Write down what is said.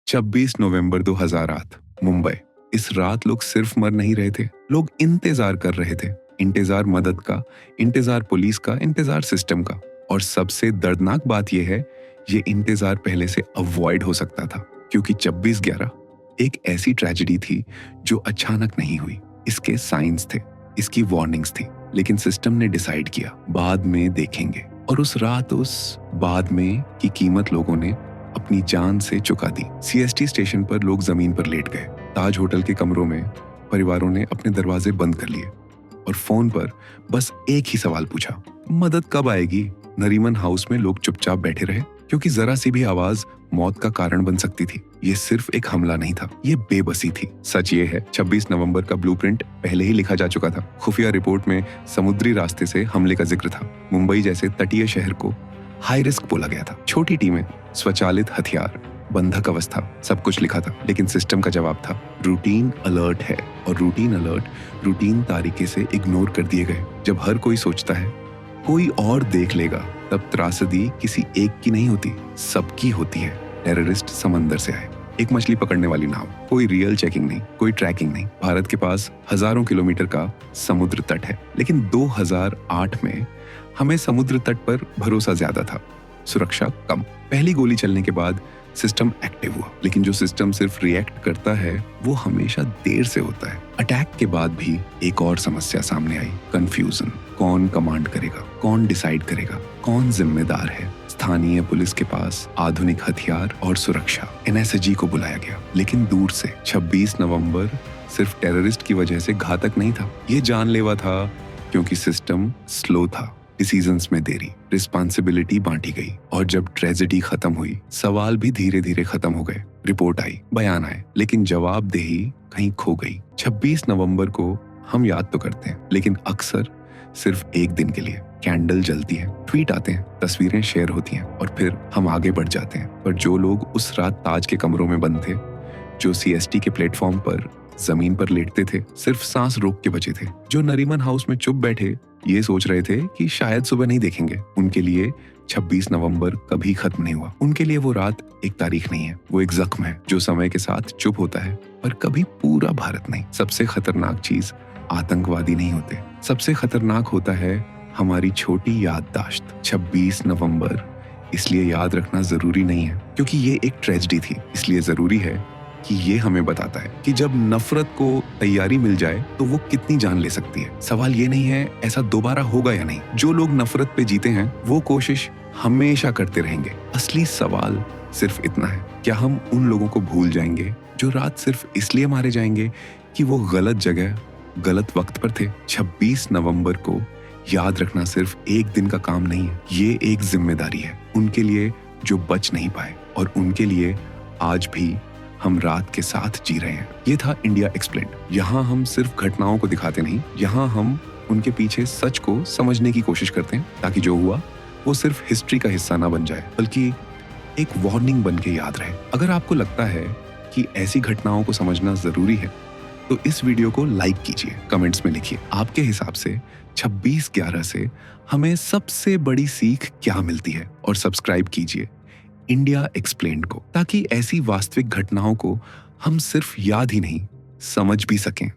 26 नवंबर 2008 मुंबई। इस रात लोग सिर्फ मर नहीं रहे थे, लोग इंतजार कर रहे थे। इंतजार मदद का, इंतजार पुलिस का, इंतजार सिस्टम का। और सबसे दर्दनाक बात यह है, ये इंतजार पहले से अवॉइड हो सकता था, क्योंकि 26/11 एक ऐसी ट्रेजेडी थी जो अचानक नहीं हुई। इसके साइंस थे, इसकी वार्निंग्स थी, लेकिन सिस्टम ने डिसाइड किया बाद में देखेंगे। और उस रात उस बाद में की कीमत लोगों ने अपनी जान से चुका दी। सीएसटी स्टेशन पर लोग जमीन पर लेट गए। ताज होटल के कमरों में परिवारों ने अपने दरवाजे बंद कर लिए और फोन पर बस एक ही सवाल पूछा, मदद कब आएगी? नरीमन हाउस में लोग चुपचाप बैठे रहे, क्योंकि जरा सी भी आवाज मौत का कारण बन सकती थी। ये सिर्फ एक हमला नहीं था, ये बेबसी थी। सच ये है, 26 नवंबर का ब्लूप्रिंट पहले ही लिखा जा चुका था। खुफिया रिपोर्ट में समुद्री रास्ते से हमले का जिक्र था। मुंबई जैसे तटीय शहर को हाई रिस्क बोला गया था। छोटी टीमें, स्वचालित हथियार, बंधक अवस्था, सब कुछ लिखा था। लेकिन सिस्टम का जवाब था, रूटीन अलर्ट है। और रूटीन अलर्ट रूटीन तरीके से इग्नोर कर दिए गए। जब हर कोई सोचता है कोई और देख लेगा, तब त्रासदी किसी एक की नहीं होती, सबकी होती है। टेररिस्ट समंदर से आए, एक मछली पकड़ने वाली नाव, कोई रियल चेकिंग नहीं, कोई ट्रैकिंग नहीं। भारत के पास हजारों किलोमीटर का समुद्र तट है, लेकिन 2008 में हमें समुद्र तट पर भरोसा ज्यादा था, सुरक्षा कम। पहली गोली चलने के बाद सिस्टम एक्टिव हुआ, लेकिन जो सिस्टम सिर्फ रिएक्ट करता है वो हमेशा देर से होता है। अटैक के बाद भी एक और समस्या सामने आई, कंफ्यूजन। कौन कमांड करेगा, कौन डिसाइड करेगा, कौन जिम्मेदार है? स्थानीय पुलिस के पास आधुनिक हथियार और सुरक्षा, एनएसजी को बुलाया गया, लेकिन दूर से। 26 नवंबर सिर्फ टेररिस्ट की वजह से घातक नहीं था, ये जानलेवा था, क्योंकि सिस्टम स्लो था। डिसीजंस में देरी, रिस्पांसिबिलिटी बांटी गई। और जब ट्रेजेडी खत्म हुई, सवाल भी धीरे धीरे खत्म हो गए। रिपोर्ट आई, बयान आए, लेकिन जवाबदेही कहीं खो गई। 26 नवंबर को हम याद तो करते हैं, लेकिन अक्सर सिर्फ एक दिन के लिए। कैंडल जलती है, ट्वीट आते हैं, तस्वीरें शेयर होती हैं, और फिर हम आगे बढ़ जाते हैं। पर जो लोग उस रात ताज के कमरों में बंद थे, जो सीएसटी के प्लेटफॉर्म पर जमीन पर लेटते थे, सिर्फ सांस रोक के बचे थे, जो नरीमन हाउस में चुप बैठे ये सोच रहे थे कि शायद सुबह नहीं देखेंगे, उनके लिए 26 नवंबर कभी खत्म नहीं हुआ। उनके लिए वो रात एक तारीख नहीं है, वो एक जख्म है जो समय के साथ चुप होता है, पर कभी पूरा भारत नहीं। सबसे खतरनाक चीज आतंकवादी नहीं होते, सबसे खतरनाक होता है हमारी छोटी याददाश्त। 26 नवंबर इसलिए याद रखना जरूरी नहीं है क्योंकि ये एक ट्रेजेडी थी, इसलिए जरूरी है कि ये हमें बताता है कि जब नफरत को तैयारी मिल जाए तो वो कितनी जान ले सकती है। सवाल ये नहीं है ऐसा दोबारा होगा या नहीं। जो लोग नफरत पे जीते हैं वो कोशिश हमेशा करते रहेंगे। असली सवाल सिर्फ इतना है, क्या हम उन लोगों को भूल जाएंगे जो रात सिर्फ इसलिए मारे जाएंगे कि वो गलत जगह गलत वक्त पर थे? 26 नवंबर को याद रखना सिर्फ एक दिन का काम नहीं है, ये एक जिम्मेदारी है उनके लिए जो बच नहीं पाए, और उनके लिए आज भी हम रात के साथ जी रहे हैं। ये था इंडिया एक्सप्लेन्ड। यहाँ हम सिर्फ घटनाओं को दिखाते नहीं, यहाँ हम उनके पीछे सच को समझने की कोशिश करते हैं, ताकि जो हुआ वो सिर्फ हिस्ट्री का हिस्सा ना बन जाए, बल्कि एक वार्निंग बन के याद रहे। अगर आपको लगता है कि ऐसी घटनाओं को समझना जरूरी है तो इस वीडियो को लाइक कीजिए, कमेंट्स में लिखिए आपके हिसाब से 26/11 से हमें सबसे बड़ी सीख क्या मिलती है, और सब्सक्राइब कीजिए इंडिया एक्सप्लेन्ड को, ताकि ऐसी वास्तविक घटनाओं को हम सिर्फ याद ही नहीं समझ भी सकें।